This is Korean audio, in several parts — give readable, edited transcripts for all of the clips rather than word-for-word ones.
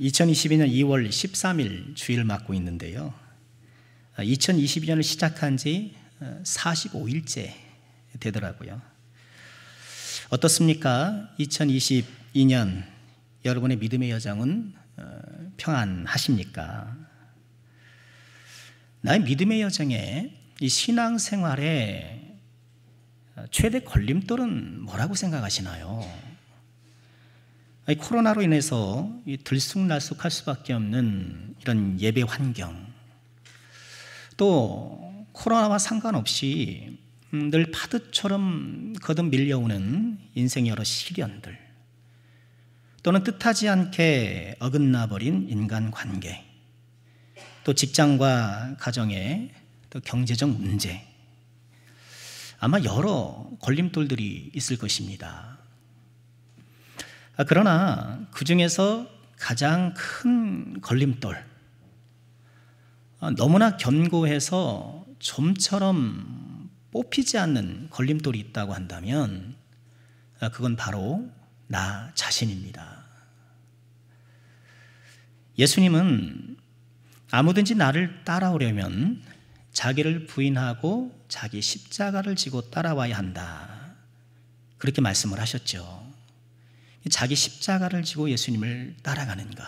2022년 2월 13일 주일 맞고 있는데요. 2022년을 시작한 지 45일째 되더라고요. 어떻습니까? 2022년 여러분의 믿음의 여정은 평안하십니까? 나의 믿음의 여정에 이 신앙생활의 최대 걸림돌은 뭐라고 생각하시나요? 코로나로 인해서 들쑥날쑥할 수밖에 없는 이런 예배 환경, 또 코로나와 상관없이 늘 파도처럼 거듭 밀려오는 인생의 여러 시련들, 또는 뜻하지 않게 어긋나버린 인간관계, 또 직장과 가정의 또 경제적 문제, 아마 여러 걸림돌들이 있을 것입니다. 그러나 그 중에서 가장 큰 걸림돌, 너무나 견고해서 좀처럼 뽑히지 않는 걸림돌이 있다고 한다면 그건 바로 나 자신입니다. 예수님은 아무든지 나를 따라오려면 자기를 부인하고 자기 십자가를 지고 따라와야 한다, 그렇게 말씀을 하셨죠. 자기 십자가를 지고 예수님을 따라가는 것.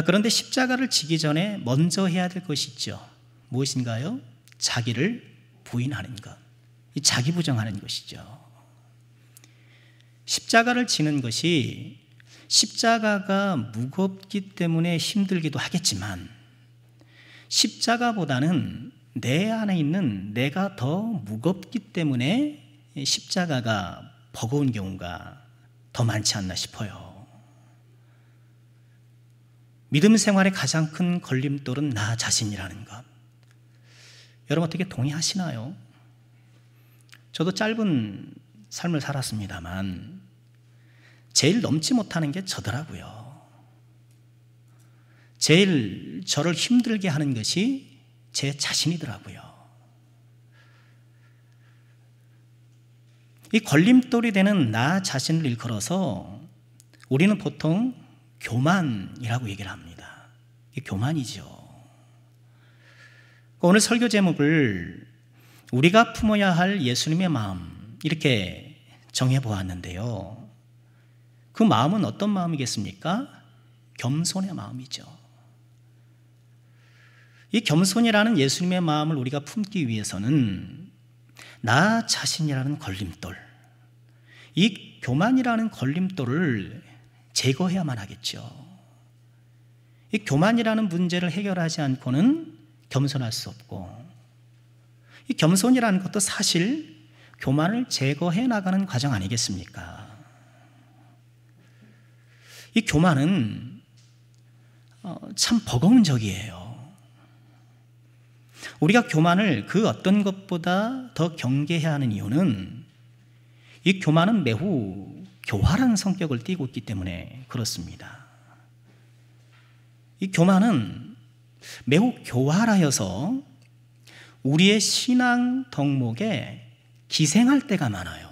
그런데 십자가를 지기 전에 먼저 해야 될 것이 있죠. 무엇인가요? 자기를 부인하는 것. 자기 부정하는 것이죠. 십자가를 지는 것이 십자가가 무겁기 때문에 힘들기도 하겠지만, 십자가보다는 내 안에 있는 내가 더 무겁기 때문에 십자가가 버거운 경우가 더 많지 않나 싶어요. 믿음 생활의 가장 큰 걸림돌은 나 자신이라는 것. 여러분 어떻게 동의하시나요? 저도 짧은 삶을 살았습니다만 제일 넘지 못하는 게 저더라고요. 제일 저를 힘들게 하는 것이 제 자신이더라고요. 이 걸림돌이 되는 나 자신을 일컬어서 우리는 보통 교만이라고 얘기를 합니다. 이게 교만이죠. 오늘 설교 제목을 우리가 품어야 할 예수님의 마음, 이렇게 정해보았는데요. 그 마음은 어떤 마음이겠습니까? 겸손의 마음이죠. 이 겸손이라는 예수님의 마음을 우리가 품기 위해서는 나 자신이라는 걸림돌, 이 교만이라는 걸림돌을 제거해야만 하겠죠. 이 교만이라는 문제를 해결하지 않고는 겸손할 수 없고, 이 겸손이라는 것도 사실 교만을 제거해 나가는 과정 아니겠습니까? 이 교만은 참 버거운 적이에요. 우리가 교만을 그 어떤 것보다 더 경계해야 하는 이유는 이 교만은 매우 교활한 성격을 띠고 있기 때문에 그렇습니다. 이 교만은 매우 교활하여서 우리의 신앙 덕목에 기생할 때가 많아요.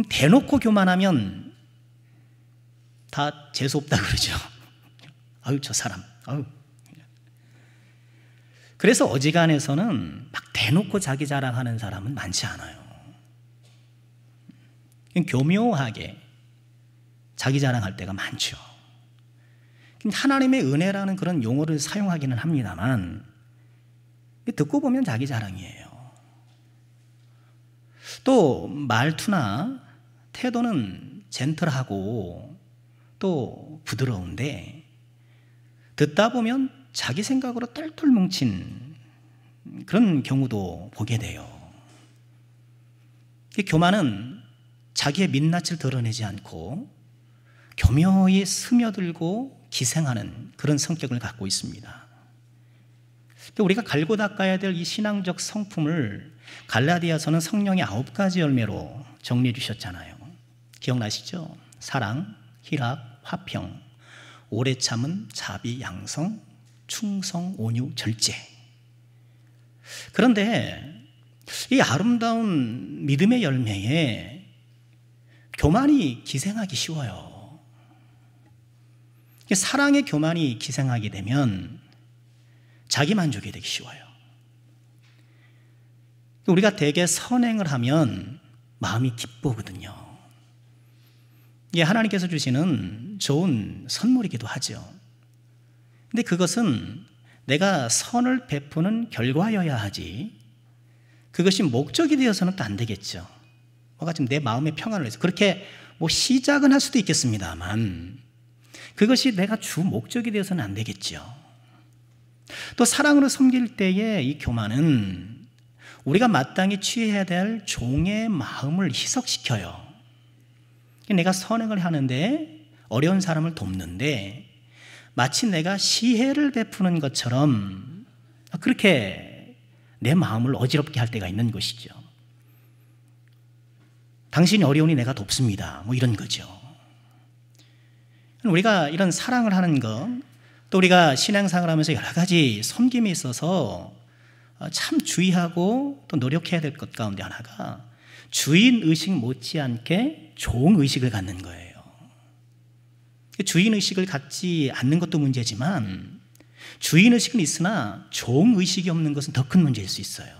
대놓고 교만하면 다 재수없다 그러죠. 아유 저 사람, 아유. 그래서 어지간해서는 막 대놓고 자기 자랑하는 사람은 많지 않아요. 교묘하게 자기 자랑할 때가 많죠. 하나님의 은혜라는 그런 용어를 사용하기는 합니다만 듣고 보면 자기 자랑이에요. 또 말투나 태도는 젠틀하고 또 부드러운데 듣다 보면 자기 생각으로 똘똘 뭉친 그런 경우도 보게 돼요. 이 교만은 자기의 민낯을 드러내지 않고 교묘히 스며들고 기생하는 그런 성격을 갖고 있습니다. 우리가 갈고 닦아야 될 이 신앙적 성품을 갈라디아서는 성령의 9가지 열매로 정리해 주셨잖아요. 기억나시죠? 사랑, 희락, 화평, 오래 참은, 자비, 양성, 충성, 온유, 절제. 그런데 이 아름다운 믿음의 열매에 교만이 기생하기 쉬워요. 사랑의 교만이 기생하게 되면 자기 만족이 되기 쉬워요. 우리가 대개 선행을 하면 마음이 기쁘거든요. 이게 하나님께서 주시는 좋은 선물이기도 하죠. 근데 그것은 내가 선을 베푸는 결과여야 하지, 그것이 목적이 되어서는 또 안 되겠죠. 뭐가 좀 내 마음의 평안을 위해서 그렇게 시작은 할 수도 있겠습니다만 그것이 내가 주 목적이 되어서는 안 되겠죠. 또 사랑으로 섬길 때의 이 교만은 우리가 마땅히 취해야 될 종의 마음을 희석시켜요. 내가 선행을 하는데 어려운 사람을 돕는데 마치 내가 시혜를 베푸는 것처럼 그렇게 내 마음을 어지럽게 할 때가 있는 것이죠. 당신이 어려우니 내가 돕습니다. 이런 거죠. 우리가 이런 사랑을 하는 것, 또 우리가 신앙생활을 하면서 여러 가지 섬김에 있어서 참 주의하고 또 노력해야 될 것 가운데 하나가 주인의식 못지않게 종의식을 갖는 거예요. 주인의식을 갖지 않는 것도 문제지만 주인의식은 있으나 종의식이 없는 것은 더 큰 문제일 수 있어요.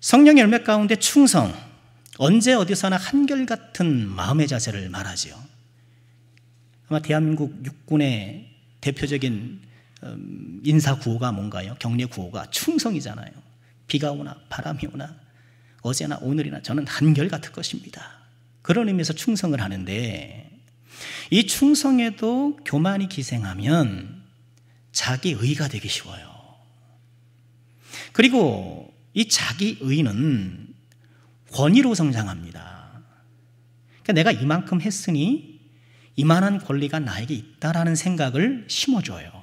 성령의 열매 가운데 충성, 언제 어디서나 한결같은 마음의 자세를 말하죠. 아마 대한민국 육군의 대표적인 인사 구호가 뭔가요? 경례 구호가 충성이잖아요. 비가 오나 바람이 오나 어제나 오늘이나 저는 한결같을 것입니다. 그런 의미에서 충성을 하는데 이 충성에도 교만이 기생하면 자기의가 되기 쉬워요. 그리고 이 자기의는 권위로 성장합니다. 그러니까 내가 이만큼 했으니 이만한 권리가 나에게 있다라는 생각을 심어줘요.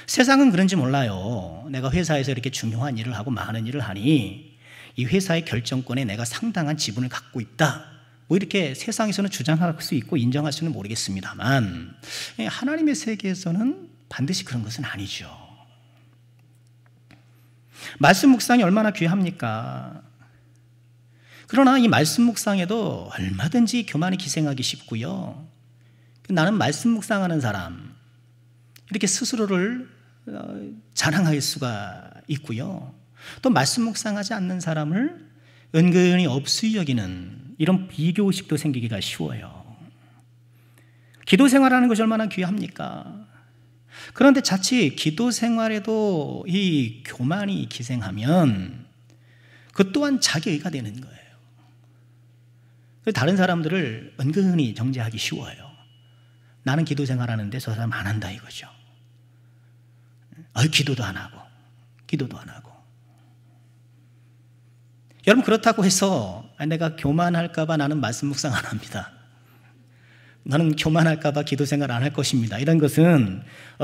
세상은 그런지 몰라요. 내가 회사에서 이렇게 중요한 일을 하고 많은 일을 하니 이 회사의 결정권에 내가 상당한 지분을 갖고 있다. 이렇게 세상에서는 주장할 수 있고 인정할 수는 모르겠습니다만 하나님의 세계에서는 반드시 그런 것은 아니죠. 말씀 묵상이 얼마나 귀합니까? 그러나 이 말씀 묵상에도 얼마든지 교만이 기생하기 쉽고요. 나는 말씀 묵상하는 사람, 이렇게 스스로를 자랑할 수가 있고요. 또 말씀 묵상하지 않는 사람을 은근히 업수히 여기는 이런 비교의식도 생기기가 쉬워요. 기도 생활하는 것이 얼마나 귀합니까? 그런데 자칫 기도 생활에도 이 교만이 기생하면 그 또한 자기의가 되는 거예요. 다른 사람들을 은근히 정죄하기 쉬워요. 나는 기도 생활하는데 저 사람 안 한다 이거죠. 기도도 안 하고 기도도 안 하고. 여러분, 그렇다고 해서 내가 교만할까 봐 나는 말씀 묵상 안 합니다. 나는 교만할까 봐 기도 생활 안 할 것입니다. 이런 것은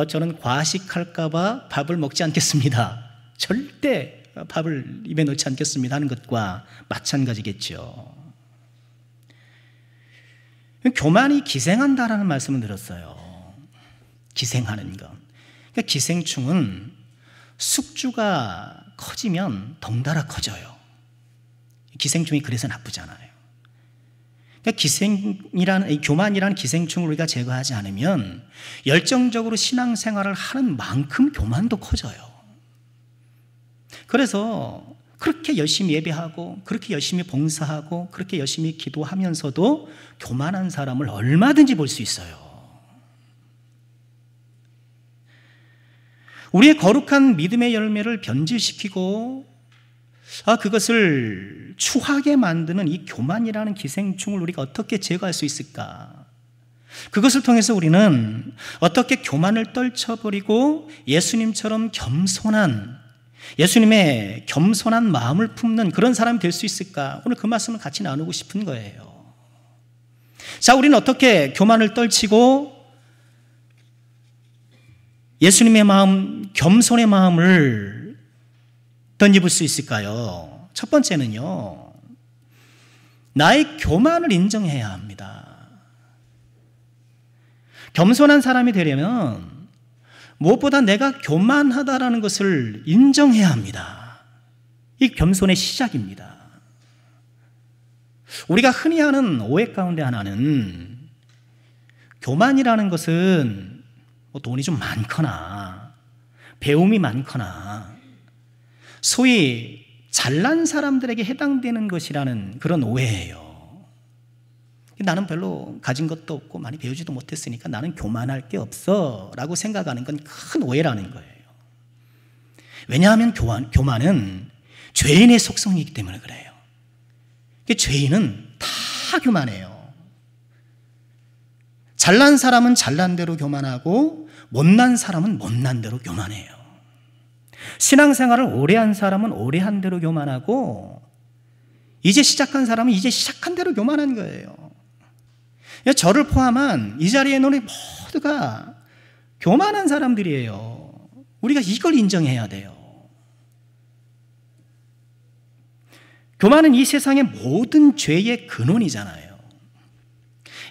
저는 과식할까 봐 밥을 먹지 않겠습니다. 절대 밥을 입에 넣지 않겠습니다 하는 것과 마찬가지겠죠. 교만이 기생한다라는 말씀을 들었어요. 기생하는 것. 그러니까 기생충은 숙주가 커지면 덩달아 커져요. 기생충이 그래서 나쁘잖아요. 그러니까 교만이라는 기생충을 우리가 제거하지 않으면 열정적으로 신앙생활을 하는 만큼 교만도 커져요. 그래서 그렇게 열심히 예배하고 그렇게 열심히 봉사하고 그렇게 열심히 기도하면서도 교만한 사람을 얼마든지 볼 수 있어요. 우리의 거룩한 믿음의 열매를 변질시키고 그것을 추하게 만드는 이 교만이라는 기생충을 우리가 어떻게 제거할 수 있을까? 그것을 통해서 우리는 어떻게 교만을 떨쳐버리고 예수님처럼 예수님의 겸손한 마음을 품는 그런 사람이 될 수 있을까? 오늘 그 말씀을 같이 나누고 싶은 거예요. 자, 우리는 어떻게 교만을 떨치고 예수님의 마음, 겸손의 마음을 던집을 수 있을까요? 첫 번째는요, 나의 교만을 인정해야 합니다. 겸손한 사람이 되려면 무엇보다 내가 교만하다라는 것을 인정해야 합니다. 이 겸손의 시작입니다. 우리가 흔히 하는 오해 가운데 하나는 교만이라는 것은 돈이 좀 많거나 배움이 많거나 소위 잘난 사람들에게 해당되는 것이라는 그런 오해예요. 나는 별로 가진 것도 없고 많이 배우지도 못했으니까 나는 교만할 게 없어 라고 생각하는 건 큰 오해라는 거예요. 왜냐하면 교만은 죄인의 속성이기 때문에 그래요. 죄인은 다 교만해요. 잘난 사람은 잘난 대로 교만하고 못난 사람은 못난 대로 교만해요. 신앙생활을 오래 한 사람은 오래 한 대로 교만하고 이제 시작한 사람은 이제 시작한 대로 교만한 거예요. 저를 포함한 이 자리에 있는 우리 모두가 교만한 사람들이에요. 우리가 이걸 인정해야 돼요. 교만은 이 세상의 모든 죄의 근원이잖아요.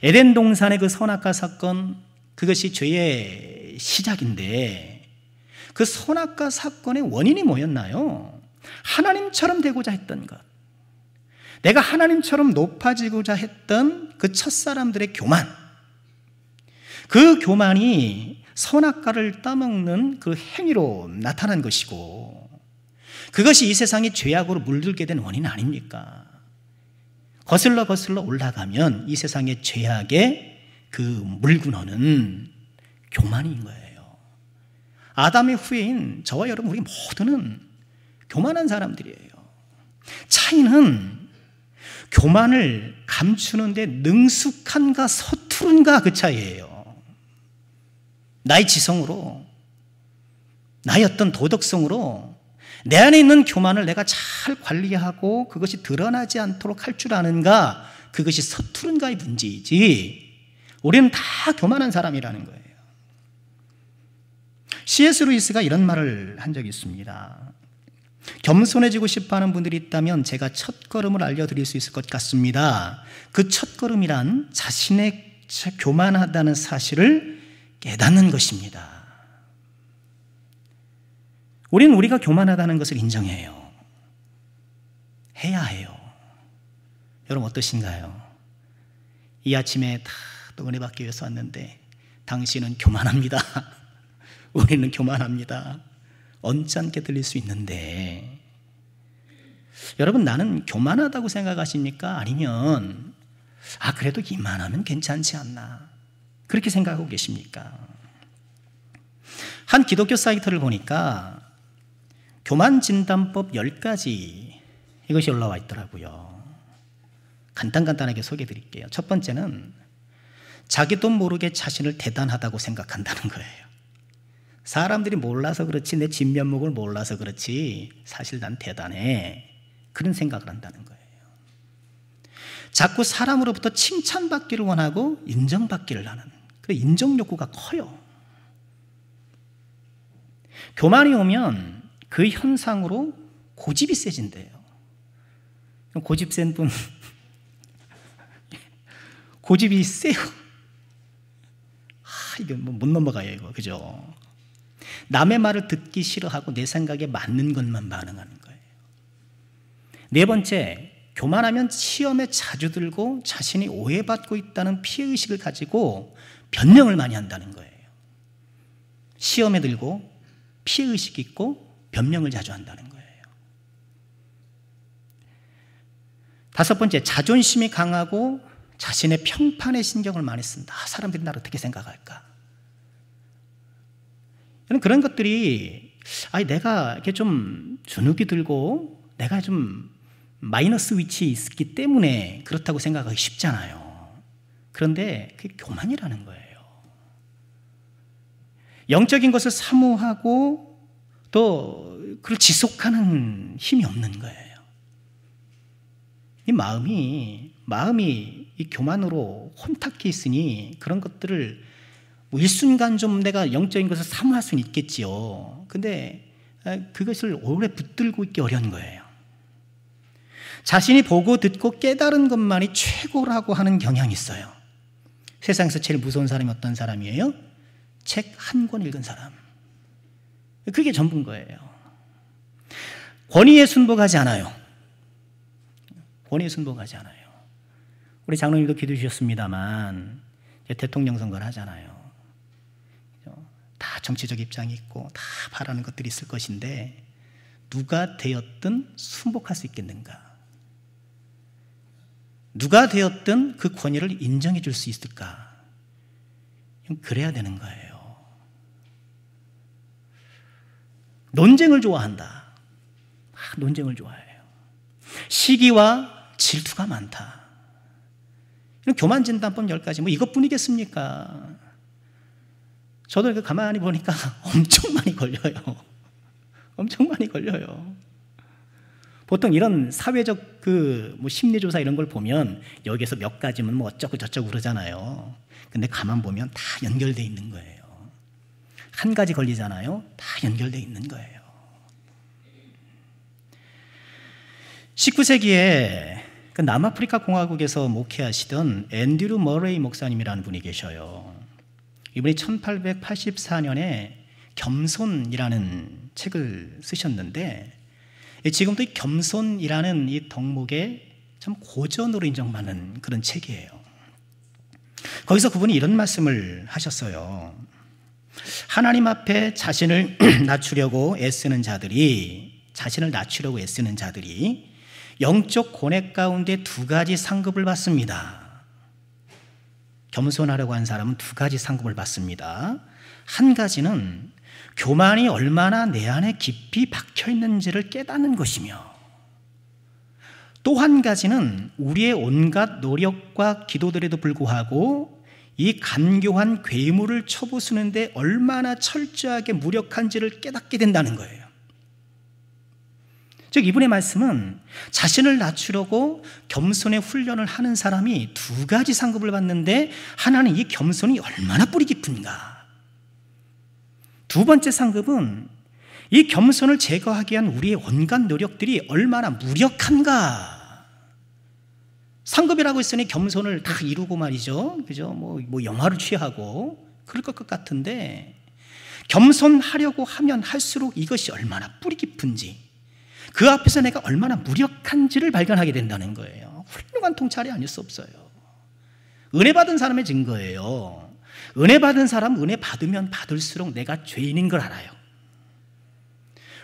에덴 동산의 그 선악과 사건, 그것이 죄의 시작인데 그 선악과 사건의 원인이 뭐였나요? 하나님처럼 되고자 했던 것, 내가 하나님처럼 높아지고자 했던 그 첫사람들의 교만, 그 교만이 선악과를 따먹는 그 행위로 나타난 것이고 그것이 이 세상이 죄악으로 물들게 된 원인 아닙니까? 거슬러 올라가면 이 세상의 죄악의 그 물근원은 교만인 거예요. 아담의 후예인 저와 여러분 우리 모두는 교만한 사람들이에요. 차이는 교만을 감추는데 능숙한가 서투른가 그 차이예요. 나의 지성으로, 나의 어떤 도덕성으로 내 안에 있는 교만을 내가 잘 관리하고 그것이 드러나지 않도록 할 줄 아는가, 그것이 서투른가의 문제이지 우리는 다 교만한 사람이라는 거예요. C.S. 루이스가 이런 말을 한 적이 있습니다. 겸손해지고 싶어하는 분들이 있다면 제가 첫걸음을 알려드릴 수 있을 것 같습니다. 그 첫걸음이란 자신의 교만하다는 사실을 깨닫는 것입니다. 우리는 우리가 교만하다는 것을 인정해요. 해야 해요. 여러분 어떠신가요? 이 아침에 다 또 은혜 받기 위해서 왔는데 당신은 교만합니다. 우리는 교만합니다. 언짢게 들릴 수 있는데 여러분 나는 교만하다고 생각하십니까? 아니면 그래도 이만하면 괜찮지 않나 그렇게 생각하고 계십니까? 한 기독교 사이트를 보니까 교만진단법 10가지 이것이 올라와 있더라고요. 간단하게 소개해 드릴게요. 첫 번째는 자기도 모르게 자신을 대단하다고 생각한다는 거예요. 사람들이 몰라서 그렇지 내 진면목을 몰라서 그렇지 사실 난 대단해 그런 생각을 한다는 거예요. 자꾸 사람으로부터 칭찬받기를 원하고 인정받기를 하는 그 인정 욕구가 커요. 교만이 오면 그 현상으로 고집이 세진대요. 고집 센 분 고집이 세요. 이거 못 넘어가요 이거 그죠? 남의 말을 듣기 싫어하고 내 생각에 맞는 것만 반응하는 거예요. 네 번째, 교만하면 시험에 자주 들고 자신이 오해받고 있다는 피해의식을 가지고 변명을 많이 한다는 거예요. 시험에 들고 피해의식 있고 변명을 자주 한다는 거예요. 다섯 번째, 자존심이 강하고 자신의 평판에 신경을 많이 쓴다. 사람들이 나를 어떻게 생각할까? 그런 것들이 내가 이렇게 좀 주눅이 들고 내가 좀 마이너스 위치에 있기 때문에 그렇다고 생각하기 쉽잖아요. 그런데 그게 교만이라는 거예요. 영적인 것을 사모하고 또 그걸 지속하는 힘이 없는 거예요. 이 마음이 이 교만으로 혼탁해 있으니 그런 것들을 일순간 좀 내가 영적인 것을 사모할 수는 있겠지요. 근데 그것을 오래 붙들고 있기 어려운 거예요. 자신이 보고 듣고 깨달은 것만이 최고라고 하는 경향이 있어요. 세상에서 제일 무서운 사람이 어떤 사람이에요? 책 한 권 읽은 사람. 그게 전부인 거예요. 권위에 순복하지 않아요. 권위에 순복하지 않아요. 우리 장로님도 기도해 주셨습니다만 대통령 선거를 하잖아요. 다 정치적 입장이 있고 다 바라는 것들이 있을 것인데 누가 되었든 순복할 수 있겠는가? 누가 되었든 그 권위를 인정해 줄 수 있을까? 그래야 되는 거예요. 논쟁을 좋아한다. 논쟁을 좋아해요. 시기와 질투가 많다. 이런 교만진단법 10가지 뭐 이것뿐이겠습니까? 저도 이렇게 가만히 보니까 엄청 많이 걸려요. 엄청 많이 걸려요. 보통 이런 사회적 뭐 심리조사 이런 걸 보면 여기에서 몇 가지면 뭐 어쩌고 저쩌고 그러잖아요. 근데 가만 보면 다 연결되어 있는 거예요. 한 가지 걸리잖아요. 다 연결되어 있는 거예요. 19세기에 그 남아프리카 공화국에서 목회하시던 앤드류 머레이 목사님이라는 분이 계셔요. 이분이 1884년에 겸손이라는 책을 쓰셨는데 지금도 이 겸손이라는 이 덕목에 참 고전으로 인정받는 그런 책이에요. 거기서 그분이 이런 말씀을 하셨어요. 하나님 앞에 자신을 낮추려고 애쓰는 자들이 영적 고뇌 가운데 2가지 상급을 받습니다. 겸손하려고 한 사람은 2가지 상급을 받습니다. 한 가지는 교만이 얼마나 내 안에 깊이 박혀 있는지를 깨닫는 것이며, 또 한 가지는 우리의 온갖 노력과 기도들에도 불구하고 이 간교한 괴물을 쳐부수는데 얼마나 철저하게 무력한지를 깨닫게 된다는 거예요. 즉 이분의 말씀은 자신을 낮추려고 겸손의 훈련을 하는 사람이 2가지 상급을 받는데 하나는 이 겸손이 얼마나 뿌리 깊은가. 2번째 상급은 이 겸손을 제거하기 위한 우리의 온갖 노력들이 얼마나 무력한가. 상급이라고 했으니 겸손을 다 이루고 말이죠. 그죠? 뭐 영화를 취하고 그럴 것 같은데 겸손하려고 하면 할수록 이것이 얼마나 뿌리 깊은지, 그 앞에서 내가 얼마나 무력한지를 발견하게 된다는 거예요. 훌륭한 통찰이 아닐 수 없어요. 은혜 받은 사람의 증거예요. 은혜 받은 사람, 은혜 받으면 받을수록 내가 죄인인 걸 알아요.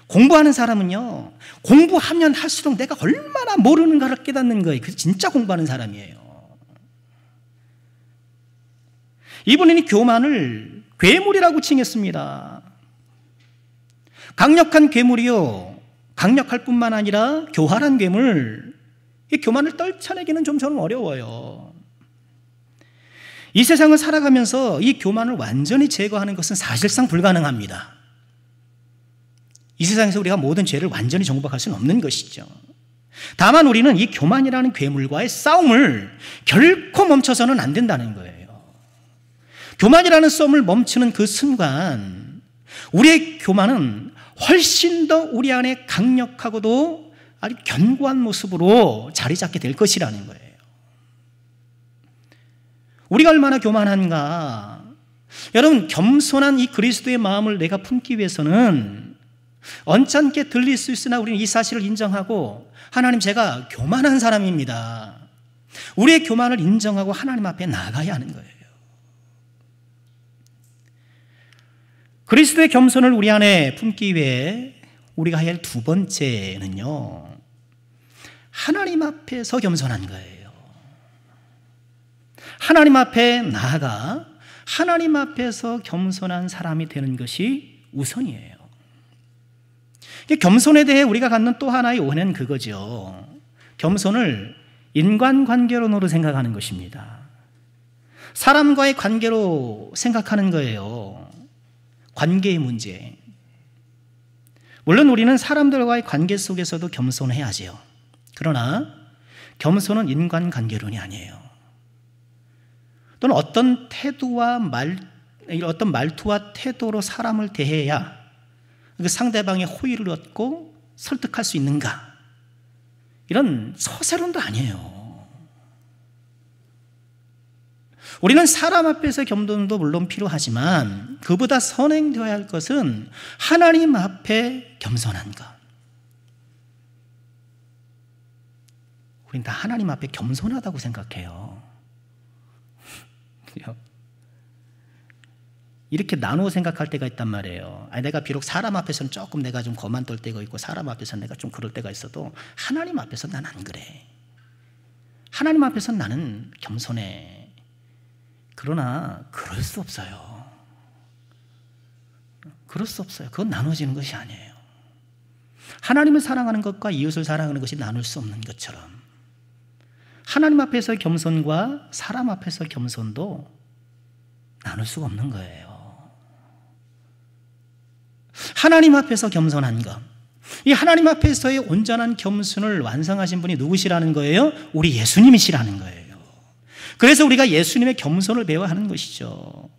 공부하는 사람은요, 공부하면 할수록 내가 얼마나 모르는가를 깨닫는 거예요. 그래서 진짜 공부하는 사람이에요. 이분은 이 교만을 괴물이라고 칭했습니다. 강력한 괴물이요, 강력할 뿐만 아니라 교활한 괴물, 이 교만을 떨쳐내기는 좀 저는 어려워요. 이 세상을 살아가면서 이 교만을 완전히 제거하는 것은 사실상 불가능합니다. 이 세상에서 우리가 모든 죄를 완전히 정복할 수는 없는 것이죠. 다만 우리는 이 교만이라는 괴물과의 싸움을 결코 멈춰서는 안 된다는 거예요. 교만이라는 싸움을 멈추는 그 순간 우리의 교만은 훨씬 더 우리 안에 강력하고도 아주 견고한 모습으로 자리 잡게 될 것이라는 거예요. 우리가 얼마나 교만한가. 여러분, 겸손한 이 그리스도의 마음을 내가 품기 위해서는 언짢게 들릴 수 있으나 우리는 이 사실을 인정하고, 하나님, 제가 교만한 사람입니다. 우리의 교만을 인정하고 하나님 앞에 나가야 하는 거예요. 그리스도의 겸손을 우리 안에 품기 위해 우리가 해야 할 2번째는요, 하나님 앞에서 겸손한 거예요. 하나님 앞에 나아가 하나님 앞에서 겸손한 사람이 되는 것이 우선이에요. 겸손에 대해 우리가 갖는 또 하나의 오해는 그거죠. 겸손을 인간관계론으로 생각하는 것입니다. 사람과의 관계로 생각하는 거예요. 관계의 문제. 물론 우리는 사람들과의 관계 속에서도 겸손해야죠. 그러나 겸손은 인간관계론이 아니에요. 또는 어떤 말투와 태도로 사람을 대해야 그 상대방의 호의를 얻고 설득할 수 있는가, 이런 서세론도 아니에요. 우리는 사람 앞에서 겸손도 물론 필요하지만 그보다 선행되어야 할 것은 하나님 앞에 겸손한 것. 우리는 다 하나님 앞에 겸손하다고 생각해요. 거거든요. 이렇게 나누어 생각할 때가 있단 말이에요. 아니, 내가 비록 사람 앞에서는 조금 내가 좀 거만 떨 때가 있고 사람 앞에서는 내가 좀 그럴 때가 있어도 하나님 앞에서는 난 안 그래. 하나님 앞에서는 나는 겸손해. 그러나 그럴 수 없어요. 그럴 수 없어요. 그건 나눠지는 것이 아니에요. 하나님을 사랑하는 것과 이웃을 사랑하는 것이 나눌 수 없는 것처럼 하나님 앞에서의 겸손과 사람 앞에서의 겸손도 나눌 수가 없는 거예요. 하나님 앞에서 겸손한 것, 이 하나님 앞에서의 온전한 겸손을 완성하신 분이 누구시라는 거예요? 우리 예수님이시라는 거예요. 그래서 우리가 예수님의 겸손을 배워야 하는 것이죠.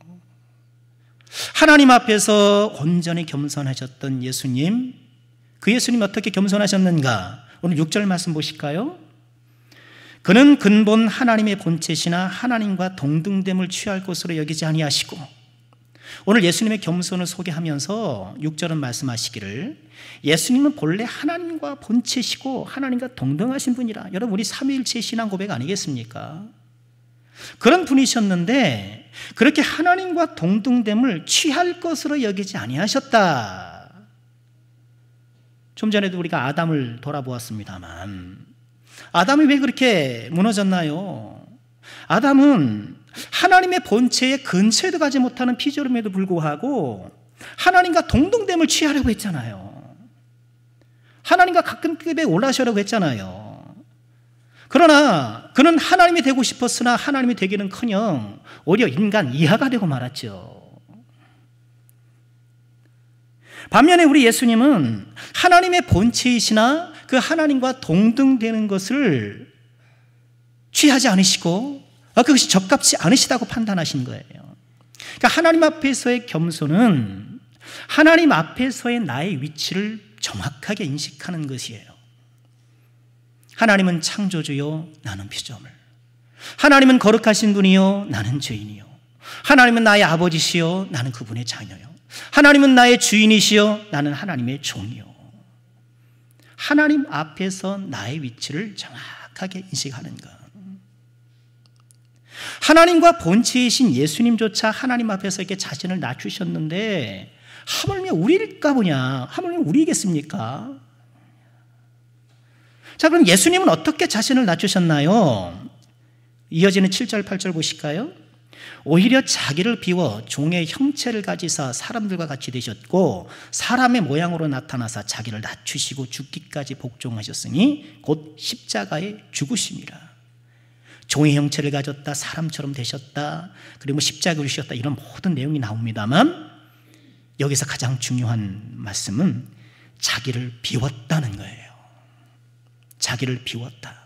하나님 앞에서 온전히 겸손하셨던 예수님, 그 예수님 어떻게 겸손하셨는가? 오늘 6절 말씀 보실까요? 그는 근본 하나님의 본체시나 하나님과 동등됨을 취할 것으로 여기지 아니하시고, 오늘 예수님의 겸손을 소개하면서 6절은 말씀하시기를 예수님은 본래 하나님과 본체시고 하나님과 동등하신 분이라. 여러분, 우리 삼위일체 신앙 고백 아니겠습니까? 그런 분이셨는데 그렇게 하나님과 동등됨을 취할 것으로 여기지 아니하셨다. 좀 전에도 우리가 아담을 돌아보았습니다만 아담이 왜 그렇게 무너졌나요? 아담은 하나님의 본체에 근처에도 가지 못하는 피조름에도 불구하고 하나님과 동등됨을 취하려고 했잖아요. 하나님과 같은 급에 올라서려고 했잖아요. 그러나 그는 하나님이 되고 싶었으나 하나님이 되기는커녕 오히려 인간 이하가 되고 말았죠. 반면에 우리 예수님은 하나님의 본체이시나 그 하나님과 동등되는 것을 취하지 않으시고 그것이 적합치 않으시다고 판단하신 거예요. 그러니까 하나님 앞에서의 겸손은 하나님 앞에서의 나의 위치를 정확하게 인식하는 것이에요. 하나님은 창조주요, 나는 피조물. 하나님은 거룩하신 분이요, 나는 죄인이요. 하나님은 나의 아버지시요, 나는 그분의 자녀요. 하나님은 나의 주인이시요, 나는 하나님의 종이요. 하나님 앞에서 나의 위치를 정확하게 인식하는 것. 하나님과 본체이신 예수님조차 하나님 앞에서 이렇게 자신을 낮추셨는데 하물며 우리일까 보냐? 하물며 우리겠습니까? 자, 그럼 예수님은 어떻게 자신을 낮추셨나요? 이어지는 7절 8절 보실까요? 오히려 자기를 비워 종의 형체를 가지사 사람들과 같이 되셨고 사람의 모양으로 나타나사 자기를 낮추시고 죽기까지 복종하셨으니 곧 십자가에 죽으심이라. 종의 형체를 가졌다, 사람처럼 되셨다, 그리고 십자가를 지셨다, 이런 모든 내용이 나옵니다만 여기서 가장 중요한 말씀은 자기를 비웠다는 거예요. 자기를 비웠다.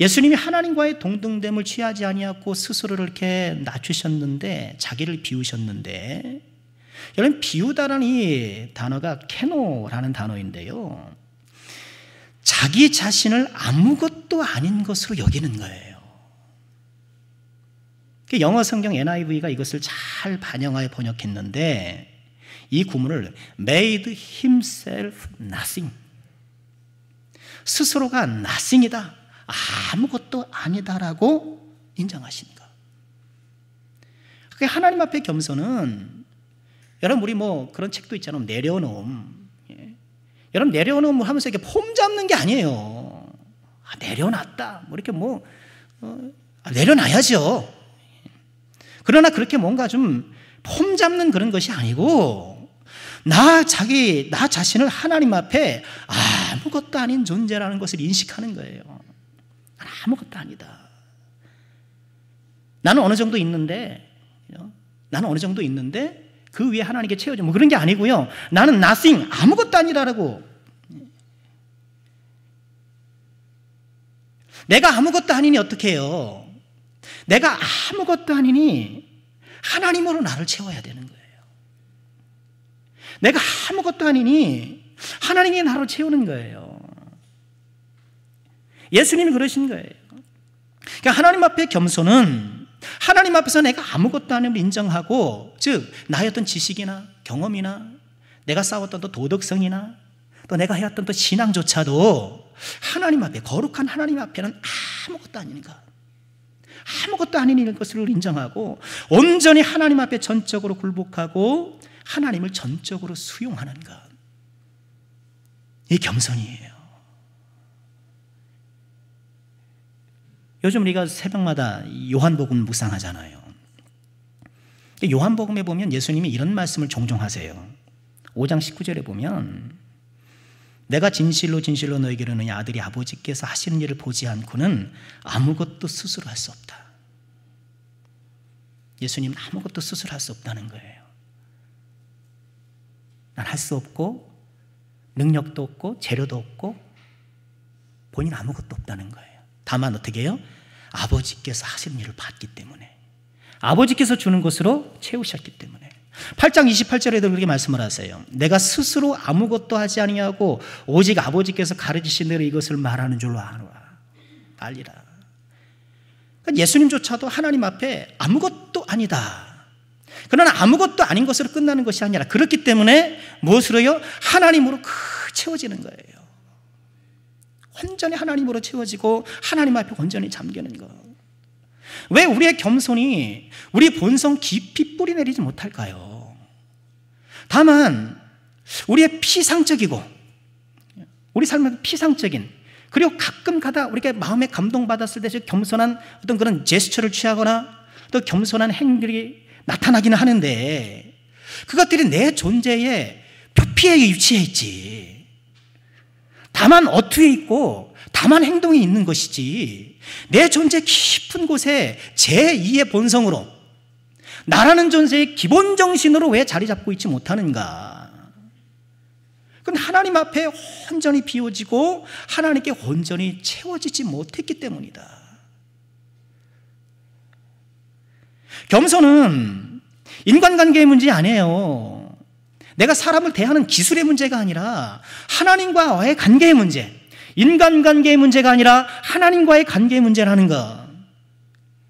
예수님이 하나님과의 동등됨을 취하지 아니하고 스스로를 이렇게 낮추셨는데, 자기를 비우셨는데, 여러분, 비우다라는 이 단어가 케노라는 단어인데요, 자기 자신을 아무것도 아닌 것으로 여기는 거예요. 영어 성경 NIV가 이것을 잘 반영하여 번역했는데 이 구문을 made himself nothing, 스스로가 nothing이다, 아무것도 아니다라고 인정하신 것. 하나님 앞에 겸손은, 여러분, 우리 뭐 그런 책도 있잖아요. 내려놓음. 여러분, 내려놓음 하면서 이렇게 폼 잡는 게 아니에요. 내려놨다, 뭐 이렇게 내려놔야죠. 그러나 그렇게 뭔가 좀 폼 잡는 그런 것이 아니고 나 자신을 하나님 앞에 아무것도 아닌 존재라는 것을 인식하는 거예요. 아무것도 아니다. 나는 어느 정도 있는데 그 위에 하나님께 채워져, 뭐 그런 게 아니고요. 나는 nothing, 아무것도 아니라고. 내가 아무것도 아니니 어떻게 해요? 내가 아무것도 아니니 하나님으로 나를 채워야 되는 거예요. 내가 아무것도 아니니 하나님이 나를 채우는 거예요. 예수님이 그러신 거예요. 그러니까 하나님 앞에 겸손은 하나님 앞에서 내가 아무것도 아님을 인정하고, 즉 나의 어떤 지식이나 경험이나 내가 쌓았던 또 도덕성이나 또 내가 해왔던 또 신앙조차도 하나님 앞에, 거룩한 하나님 앞에는 아무것도 아닌 것. 아무것도 아닌 것을 인정하고 온전히 하나님 앞에 전적으로 굴복하고 하나님을 전적으로 수용하는 것, 이 겸손이에요. 요즘 우리가 새벽마다 요한복음 묵상하잖아요. 요한복음에 보면 예수님이 이런 말씀을 종종 하세요. 5장 19절에 보면 내가 진실로 진실로 너에게 이르노니 아들이 아버지께서 하시는 일을 보지 않고는 아무것도 스스로 할 수 없다. 예수님은 아무것도 스스로 할 수 없다는 거예요. 난 할 수 없고 능력도 없고 재료도 없고 본인 아무것도 없다는 거예요. 다만 어떻게 해요? 아버지께서 하시는 일을 봤기 때문에, 아버지께서 주는 것으로 채우셨기 때문에. 8장 28절에도 그렇게 말씀을 하세요. 내가 스스로 아무것도 하지 아니하고 오직 아버지께서 가르치신 대로 이것을 말하는 줄로 알리라. 그러니까 예수님조차도 하나님 앞에 아무것도 아니다. 그러나 아무것도 아닌 것으로 끝나는 것이 아니라 그렇기 때문에 무엇으로요? 하나님으로 채워지는 거예요. 온전히 하나님으로 채워지고 하나님 앞에 온전히 잠기는 것. 왜 우리의 겸손이 우리 본성 깊이 뿌리내리지 못할까요? 다만 우리의 피상적이고 우리 삶의 피상적인, 그리고 가끔 가다 우리가 마음에 감동받았을 때 겸손한 어떤 그런 제스처를 취하거나 또 겸손한 행들이 나타나기는 하는데 그것들이 내 존재의 표피에 위치해 있지. 다만 어투에 있고 다만 행동이 있는 것이지 내 존재 깊은 곳에 제2의 본성으로 나라는 존재의 기본 정신으로 왜 자리 잡고 있지 못하는가? 그건 하나님 앞에 온전히 비워지고 하나님께 온전히 채워지지 못했기 때문이다. 겸손은 인간관계의 문제 아니에요. 내가 사람을 대하는 기술의 문제가 아니라 하나님과의 관계의 문제, 인간관계의 문제가 아니라 하나님과의 관계의 문제라는 것.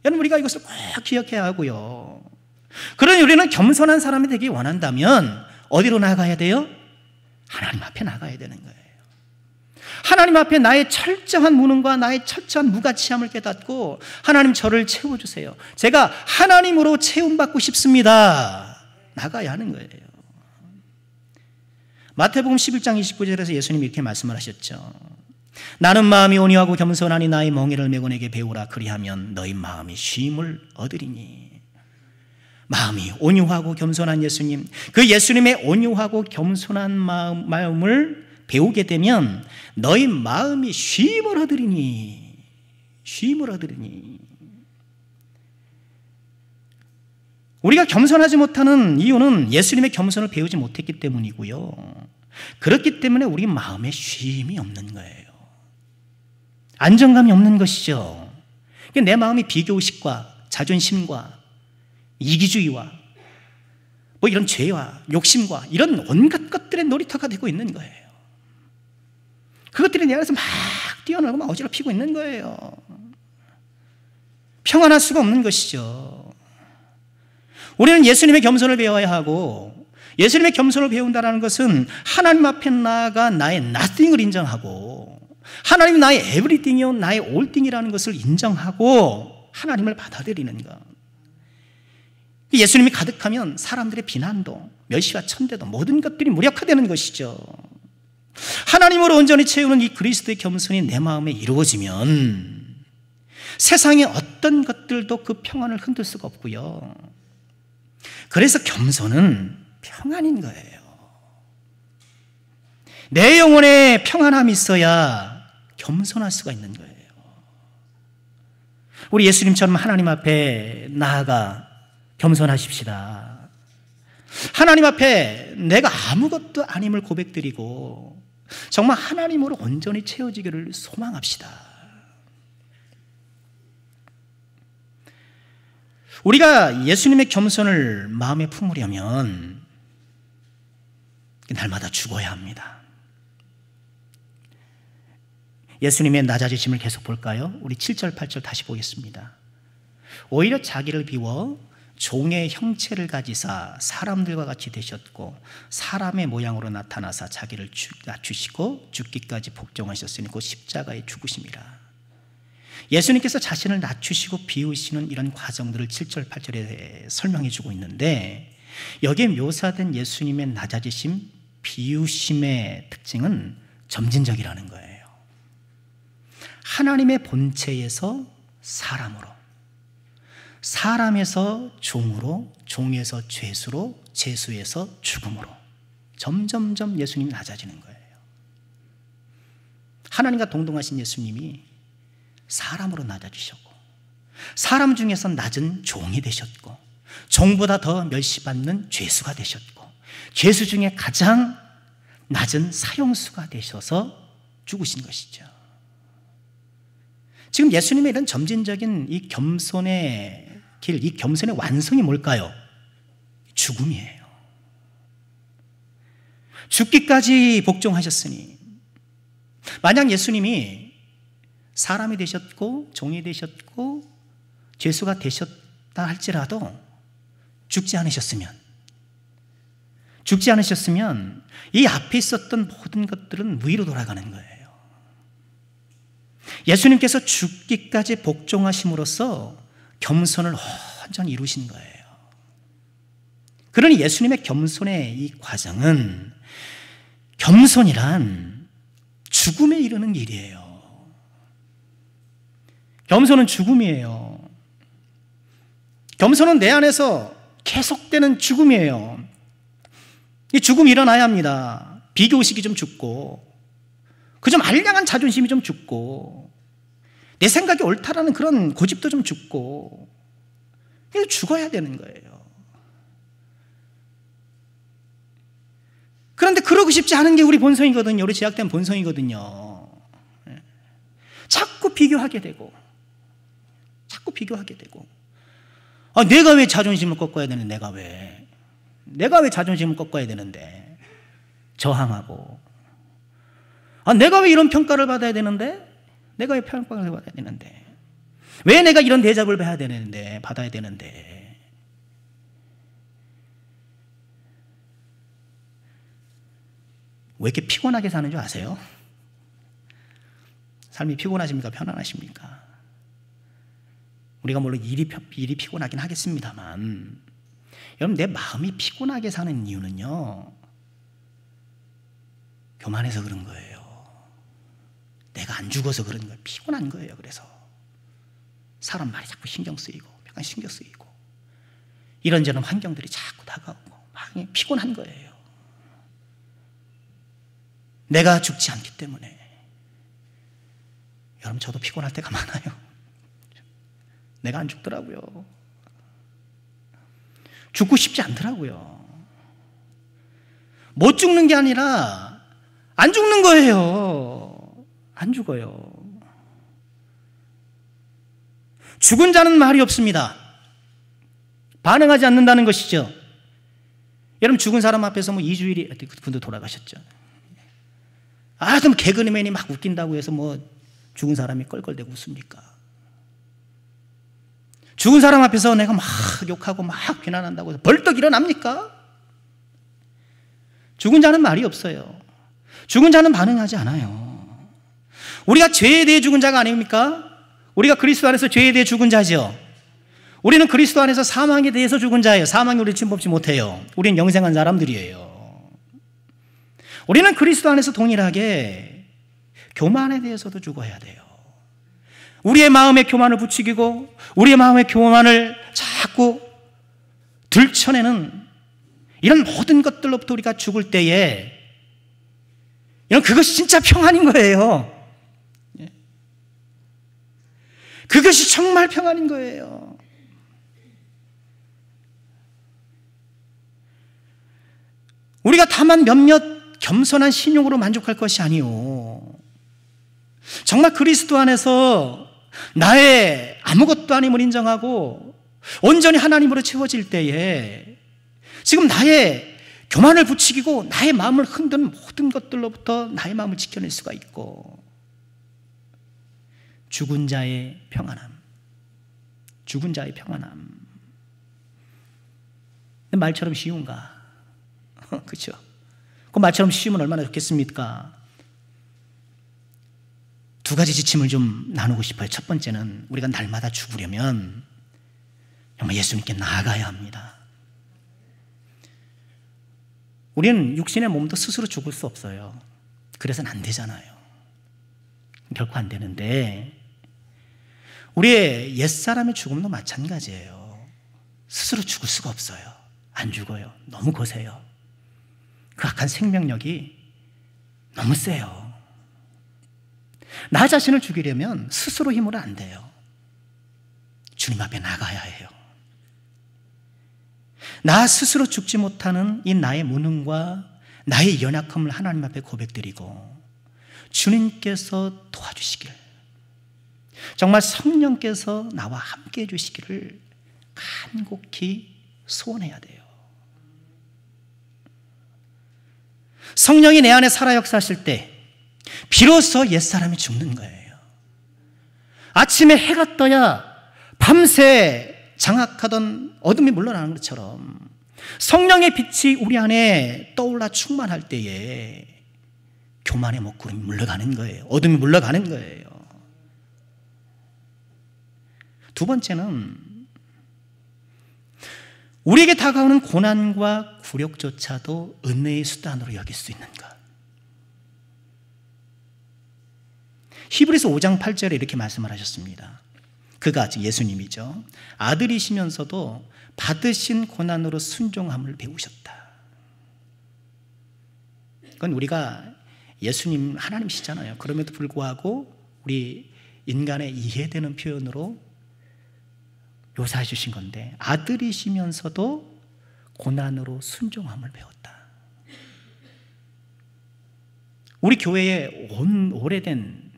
여러분, 우리가 이것을 꼭 기억해야 하고요. 그러니 우리는 겸손한 사람이 되기 원한다면 어디로 나가야 돼요? 하나님 앞에 나가야 되는 거예요. 하나님 앞에 나의 철저한 무능과 나의 철저한 무가치함을 깨닫고 하나님, 저를 채워주세요. 제가 하나님으로 채움받고 싶습니다. 나가야 하는 거예요. 마태복음 11장 29절에서 예수님이 이렇게 말씀을 하셨죠. 나는 마음이 온유하고 겸손하니 나의 멍에를 메고 내게 배우라. 그리하면 너희 마음이 쉼을 얻으리니. 마음이 온유하고 겸손한 예수님, 그 예수님의 온유하고 겸손한 마음을 배우게 되면 너희 마음이 쉼을 얻으리니. 쉼을 얻으리니. 우리가 겸손하지 못하는 이유는 예수님의 겸손을 배우지 못했기 때문이고요. 그렇기 때문에 우리 마음에 쉼이 없는 거예요. 안정감이 없는 것이죠. 내 마음이 비교의식과 자존심과 이기주의와 뭐 이런 죄와 욕심과 이런 온갖 것들의 놀이터가 되고 있는 거예요. 그것들이 내 안에서 막 뛰어놀고 막 어지럽히고 있는 거예요. 평안할 수가 없는 것이죠. 우리는 예수님의 겸손을 배워야 하고, 예수님의 겸손을 배운다는 것은 하나님 앞에 나아가 나의 nothing을 인정하고 하나님이 나의 everything이요 나의 allthing이라는 것을 인정하고 하나님을 받아들이는 것. 예수님이 가득하면 사람들의 비난도 멸시와 천대도 모든 것들이 무력화되는 것이죠. 하나님으로 온전히 채우는 이 그리스도의 겸손이 내 마음에 이루어지면 세상의 어떤 것들도 그 평안을 흔들 수가 없고요. 그래서 겸손은 평안인 거예요. 내 영혼에 평안함이 있어야 겸손할 수가 있는 거예요. 우리 예수님처럼 하나님 앞에 나아가 겸손하십시다. 하나님 앞에 내가 아무것도 아님을 고백드리고 정말 하나님으로 온전히 채워지기를 소망합시다. 우리가 예수님의 겸손을 마음에 품으려면 날마다 죽어야 합니다. 예수님의 낮아지심을 계속 볼까요? 우리 7절 8절 다시 보겠습니다. 오히려 자기를 비워 종의 형체를 가지사 사람들과 같이 되셨고 사람의 모양으로 나타나사 자기를 낮추시고 죽기까지 복종하셨으니 곧 십자가에 죽으심이라. 예수님께서 자신을 낮추시고 비우시는 이런 과정들을 7절, 8절에 설명해 주고 있는데, 여기에 묘사된 예수님의 낮아지심, 비우심의 특징은 점진적이라는 거예요. 하나님의 본체에서 사람으로, 사람에서 종으로, 종에서 죄수로, 죄수에서 죽음으로 점점점 예수님이 낮아지는 거예요. 하나님과 동등하신 예수님이 사람으로 낮아지셨고, 사람 중에서 낮은 종이 되셨고, 종보다 더 멸시받는 죄수가 되셨고, 죄수 중에 가장 낮은 사형수가 되셔서 죽으신 것이죠. 지금 예수님의 이런 점진적인 이 겸손의 길, 이 겸손의 완성이 뭘까요? 죽음이에요. 죽기까지 복종하셨으니, 만약 예수님이 사람이 되셨고 종이 되셨고 죄수가 되셨다 할지라도 죽지 않으셨으면 이 앞에 있었던 모든 것들은 무의로 돌아가는 거예요. 예수님께서 죽기까지 복종하심으로써 겸손을 온전히 이루신 거예요. 그러니 예수님의 겸손의 이 과정은, 겸손이란 죽음에 이르는 일이에요. 겸손은 죽음이에요. 겸손은 내 안에서 계속되는 죽음이에요. 이 죽음이 일어나야 합니다. 비교의식이 좀 죽고, 그 좀 알량한 자존심이 좀 죽고, 내 생각이 옳다라는 그런 고집도 좀 죽고, 이거 죽어야 되는 거예요. 그런데 그러고 싶지 않은 게 우리 본성이거든요. 우리 제약된 본성이거든요. 자꾸 비교하게 되고, 내가 왜 자존심을 꺾어야 되는데, 내가 왜 자존심을 꺾어야 되는데, 저항하고, 내가 왜 이런 평가를 받아야 되는데, 내가 왜 평가를 받아야 되는데, 왜 내가 이런 대접을 받아야 되는데. 왜 이렇게 피곤하게 사는 줄 아세요? 삶이 피곤하십니까? 편안하십니까? 우리가 물론 일이 피곤하긴 하겠습니다만, 여러분, 내 마음이 피곤하게 사는 이유는요, 교만해서 그런 거예요. 내가 안 죽어서 그런 거예요. 피곤한 거예요. 그래서 사람 말이 자꾸 신경 쓰이고, 약간 신경 쓰이고, 이런저런 환경들이 자꾸 다가오고, 막 피곤한 거예요. 내가 죽지 않기 때문에. 여러분, 저도 피곤할 때가 많아요. 내가 안 죽더라고요. 죽고 싶지 않더라고요. 못 죽는 게 아니라 안 죽는 거예요. 안 죽어요. 죽은 자는 말이 없습니다. 반응하지 않는다는 것이죠. 여러분, 죽은 사람 앞에서 뭐 2주일이, 그분도 돌아가셨죠. 좀 개그맨이 막 웃긴다고 해서 뭐 죽은 사람이 껄껄대고 웃습니까? 죽은 사람 앞에서 내가 막 욕하고 막 비난한다고 해서 벌떡 일어납니까? 죽은 자는 말이 없어요. 죽은 자는 반응하지 않아요. 우리가 죄에 대해 죽은 자가 아닙니까? 우리가 그리스도 안에서 죄에 대해 죽은 자죠. 우리는 그리스도 안에서 사망에 대해서 죽은 자예요. 사망이 우리를 침범치 못해요. 우리는 영생한 사람들이에요. 우리는 그리스도 안에서 동일하게 교만에 대해서도 죽어야 돼요. 우리의 마음에 교만을 부추기고, 우리의 마음의 교만을 자꾸 들춰내는 이런 모든 것들로부터 우리가 죽을 때에, 그것이 진짜 평안인 거예요. 그것이 정말 평안인 거예요. 우리가 다만 몇몇 겸손한 신용으로 만족할 것이 아니오. 정말 그리스도 안에서 나의 아무것도 아님을 인정하고 온전히 하나님으로 채워질 때에, 지금 나의 교만을 부추기고 나의 마음을 흔드는 모든 것들로부터 나의 마음을 지켜낼 수가 있고, 죽은 자의 평안함. 근데 말처럼 쉬운가? 그렇죠? 그 말처럼 쉬우면 얼마나 좋겠습니까? 두 가지 지침을 좀 나누고 싶어요. 첫 번째는 우리가 날마다 죽으려면 정말 예수님께 나아가야 합니다. 우리는 육신의 몸도 스스로 죽을 수 없어요. 그래서는 안 되잖아요. 결코 안 되는데 우리의 옛사람의 죽음도 마찬가지예요. 스스로 죽을 수가 없어요. 안 죽어요. 너무 거세요. 그 악한 생명력이 너무 세요. 나 자신을 죽이려면 스스로 힘으로 안 돼요. 주님 앞에 나가야 해요. 나 스스로 죽지 못하는 이 나의 무능과 나의 연약함을 하나님 앞에 고백드리고 주님께서 도와주시길, 정말 성령께서 나와 함께 해주시기를 간곡히 소원해야 돼요. 성령이 내 안에 살아 역사하실 때 비로소 옛사람이 죽는 거예요. 아침에 해가 떠야 밤새 장악하던 어둠이 물러나는 것처럼 성령의 빛이 우리 안에 떠올라 충만할 때에 교만의 먹구름이 물러가는 거예요. 어둠이 물러가는 거예요. 두 번째는 우리에게 다가오는 고난과 굴욕조차도 은혜의 수단으로 여길 수 있는 것. 히브리서 5장 8절에 이렇게 말씀을 하셨습니다. 그가, 즉 예수님이죠, 아들이시면서도 받으신 고난으로 순종함을 배우셨다. 그건 우리가 예수님 하나님이시잖아요. 그럼에도 불구하고 우리 인간의 이해되는 표현으로 묘사해 주신 건데, 아들이시면서도 고난으로 순종함을 배웠다. 우리 교회에 오래된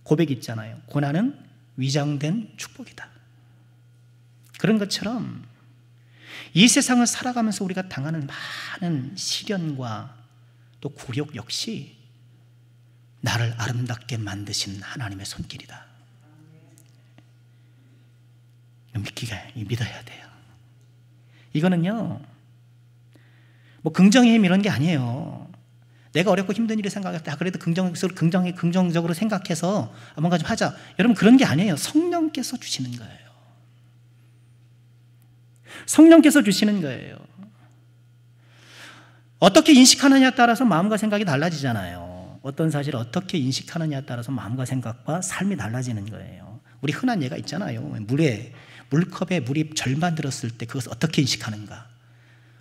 고백이 있잖아요. 고난은 위장된 축복이다. 그런 것처럼 이 세상을 살아가면서 우리가 당하는 많은 시련과 또 굴욕 역시 나를 아름답게 만드신 하나님의 손길이다. 믿어야 돼요. 이거는요, 뭐 긍정의 힘 이런 게 아니에요. 내가 어렵고 힘든 일을 생각할 때 그래도 긍정적으로 생각해서 뭔가 좀 하자, 여러분 그런 게 아니에요. 성령께서 주시는 거예요. 성령께서 주시는 거예요. 어떻게 인식하느냐에 따라서 마음과 생각이 달라지잖아요. 어떤 사실을 어떻게 인식하느냐에 따라서 마음과 생각과 삶이 달라지는 거예요. 우리 흔한 예가 있잖아요. 물컵에 물이 절반 들었을 때 그것을 어떻게 인식하는가.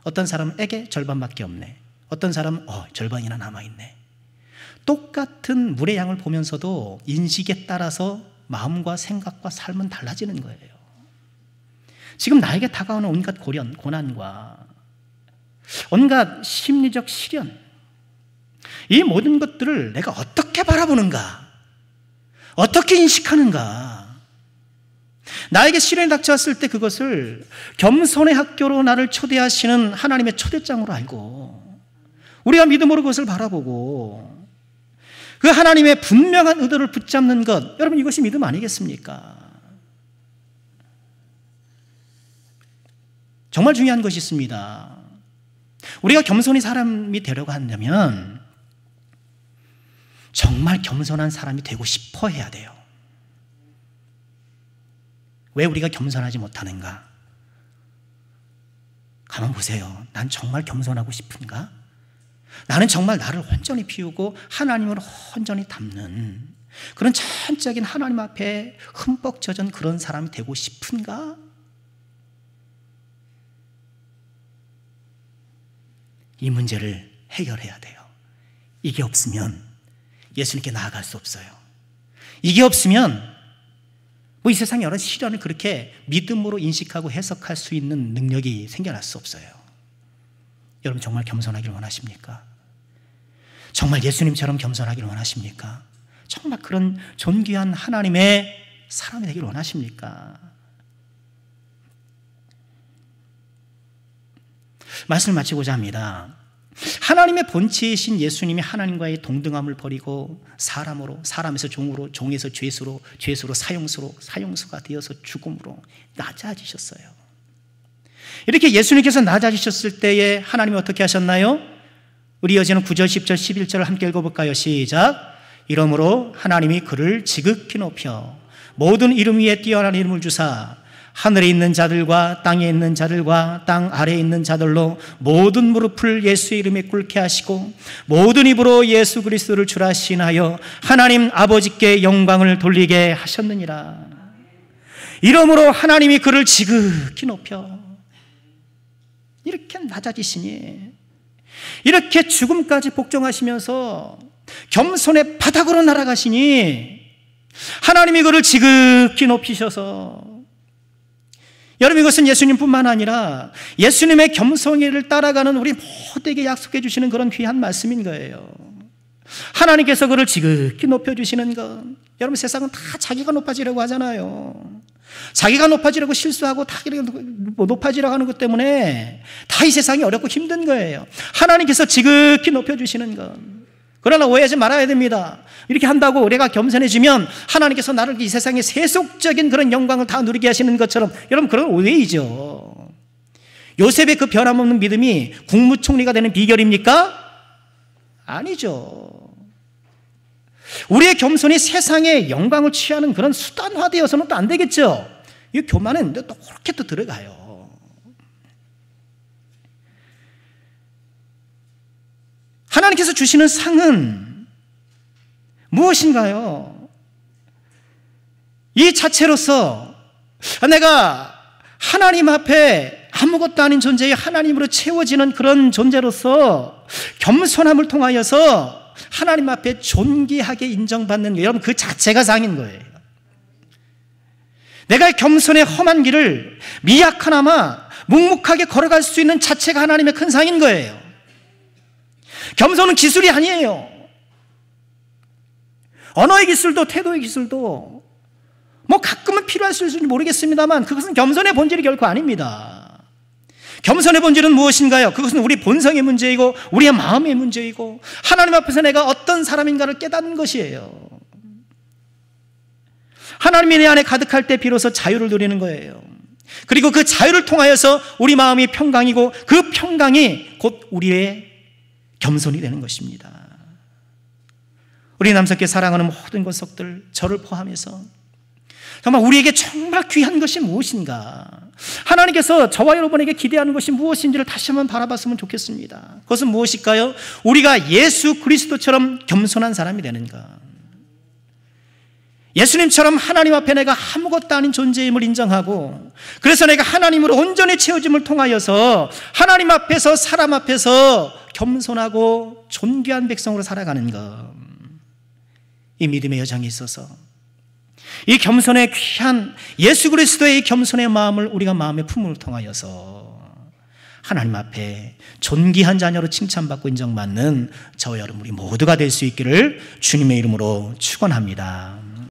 어떤 사람은 에게 절반밖에 없네. 어떤 사람은 절반이나 남아있네. 똑같은 물의 양을 보면서도 인식에 따라서 마음과 생각과 삶은 달라지는 거예요. 지금 나에게 다가오는 온갖 고난과 온갖 심리적 시련, 이 모든 것들을 내가 어떻게 바라보는가, 어떻게 인식하는가. 나에게 시련이 닥쳐왔을 때 그것을 겸손의 학교로 나를 초대하시는 하나님의 초대장으로 알고 우리가 믿음으로 그것을 바라보고 그 하나님의 분명한 의도를 붙잡는 것, 여러분 이것이 믿음 아니겠습니까? 정말 중요한 것이 있습니다. 우리가 겸손히 사람이 되려고 한다면 정말 겸손한 사람이 되고 싶어 해야 돼요. 왜 우리가 겸손하지 못하는가? 가만 보세요. 난 정말 겸손하고 싶은가? 나는 정말 나를 온전히 비우고 하나님을 온전히 담는 그런 전적인 하나님 앞에 흠뻑 젖은 그런 사람이 되고 싶은가? 이 문제를 해결해야 돼요. 이게 없으면 예수님께 나아갈 수 없어요. 이게 없으면 이 세상의 여러 시련을 그렇게 믿음으로 인식하고 해석할 수 있는 능력이 생겨날 수 없어요. 여러분 정말 겸손하기를 원하십니까? 정말 예수님처럼 겸손하기를 원하십니까? 정말 그런 존귀한 하나님의 사람이 되기를 원하십니까? 말씀을 마치고자 합니다. 하나님의 본체이신 예수님이 하나님과의 동등함을 버리고 사람에서 종으로, 종에서 죄수로, 죄수로 사형수가 되어서 죽음으로 낮아지셨어요. 이렇게 예수님께서 낮아지셨을 때에 하나님이 어떻게 하셨나요? 우리 이어지는 9절, 10절, 11절을 함께 읽어볼까요? 시작. 이러므로 하나님이 그를 지극히 높여 모든 이름 위에 뛰어난 이름을 주사 하늘에 있는 자들과 땅에 있는 자들과 땅 아래에 있는 자들로 모든 무릎을 예수의 이름에 꿇게 하시고 모든 입으로 예수 그리스도를 주라 시인하여 하나님 아버지께 영광을 돌리게 하셨느니라. 이러므로 하나님이 그를 지극히 높여, 이렇게 낮아지시니, 이렇게 죽음까지 복종하시면서 겸손의 바닥으로 날아가시니 하나님이 그를 지극히 높이셔서, 여러분, 이것은 예수님뿐만 아니라 예수님의 겸손을 따라가는 우리 모두에게 약속해 주시는 그런 귀한 말씀인 거예요. 하나님께서 그를 지극히 높여주시는 것. 여러분, 세상은 다 자기가 높아지려고 하잖아요. 자기가 높아지려고 실수하고 다 높아지려고 하는 것 때문에 다 이 세상이 어렵고 힘든 거예요. 하나님께서 지극히 높여주시는 것. 그러나 오해하지 말아야 됩니다. 이렇게 한다고 우리가 겸손해지면 하나님께서 나를 이 세상의 세속적인 그런 영광을 다 누리게 하시는 것처럼, 여러분, 그런 오해이죠. 요셉의 그 변함없는 믿음이 국무총리가 되는 비결입니까? 아니죠. 우리의 겸손이 세상의 영광을 취하는 그런 수단화되어서는 또 안 되겠죠. 이 교만은 또 그렇게 또 들어가요. 하나님께서 주시는 상은 무엇인가요? 이 자체로서 내가 하나님 앞에 아무것도 아닌 존재의 하나님으로 채워지는 그런 존재로서 겸손함을 통하여서 하나님 앞에 존귀하게 인정받는, 여러분, 그 자체가 상인 거예요. 내가 겸손의 험한 길을 미약하나마 묵묵하게 걸어갈 수 있는 자체가 하나님의 큰 상인 거예요. 겸손은 기술이 아니에요. 언어의 기술도 태도의 기술도 뭐 가끔은 필요할 수 있을지 모르겠습니다만 그것은 겸손의 본질이 결코 아닙니다. 겸손의 본질은 무엇인가요? 그것은 우리 본성의 문제이고 우리의 마음의 문제이고 하나님 앞에서 내가 어떤 사람인가를 깨닫는 것이에요. 하나님이 내 안에 가득할 때 비로소 자유를 누리는 거예요. 그리고 그 자유를 통하여서 우리 마음이 평강이고 그 평강이 곧 우리의 겸손이 되는 것입니다. 우리 남석께 사랑하는 모든 권속들, 저를 포함해서 정말 우리에게 정말 귀한 것이 무엇인가, 하나님께서 저와 여러분에게 기대하는 것이 무엇인지를 다시 한번 바라봤으면 좋겠습니다. 그것은 무엇일까요? 우리가 예수 그리스도처럼 겸손한 사람이 되는 것. 예수님처럼 하나님 앞에 내가 아무것도 아닌 존재임을 인정하고, 그래서 내가 하나님으로 온전히 채워짐을 통하여서 하나님 앞에서, 사람 앞에서 겸손하고 존귀한 백성으로 살아가는 것. 이 믿음의 여정에 있어서 이 겸손의 귀한 예수 그리스도의 이 겸손의 마음을 우리가 마음에 품음을 통하여서 하나님 앞에 존귀한 자녀로 칭찬받고 인정받는 저와 여러분 우리 모두가 될 수 있기를 주님의 이름으로 축원합니다.